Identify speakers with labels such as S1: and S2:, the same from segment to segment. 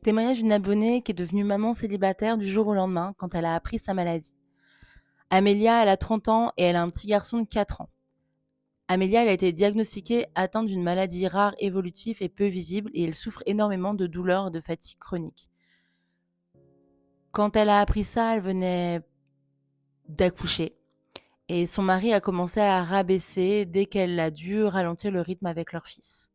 S1: Témoignage d'une abonnée qui est devenue maman célibataire du jour au lendemain quand elle a appris sa maladie. Amélia, elle a 30 ans et elle a un petit garçon de 4 ans. Amélia, elle a été diagnostiquée atteinte d'une maladie rare, évolutive et peu visible et elle souffre énormément de douleurs et de fatigue chronique. Quand elle a appris ça, elle venait d'accoucher et son mari a commencé à rabaisser dès qu'elle a dû ralentir le rythme avec leur fils.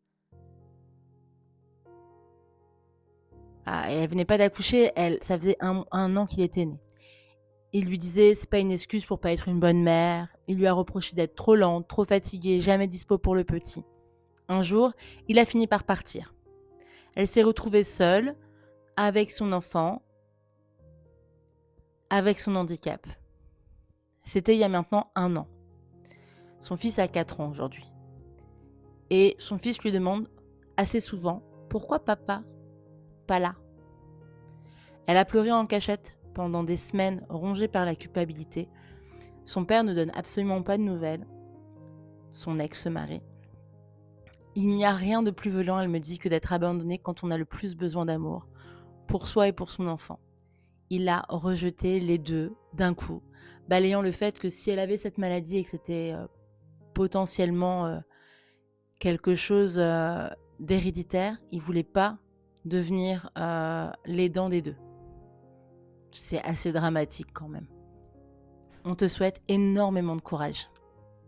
S1: Ah, et elle venait pas d'accoucher, ça faisait un an qu'il était né. Il lui disait c'est pas une excuse pour pas être une bonne mère. Il lui a reproché d'être trop lente, trop fatiguée, jamais dispo pour le petit. Un jour, il a fini par partir. Elle s'est retrouvée seule, avec son enfant, avec son handicap. C'était il y a maintenant un an. Son fils a 4 ans aujourd'hui. Et son fils lui demande assez souvent pourquoi papa pas là. Elle a pleuré en cachette pendant des semaines, rongée par la culpabilité. Son père ne donne absolument pas de nouvelles. Son ex-mari. Il n'y a rien de plus violent, elle me dit, que d'être abandonné quand on a le plus besoin d'amour, pour soi et pour son enfant. Il a rejeté les deux d'un coup, balayant le fait que si elle avait cette maladie et que c'était potentiellement quelque chose d'héréditaire, il voulait pas devenir l'aidant des deux. C'est assez dramatique quand même. On te souhaite énormément de courage.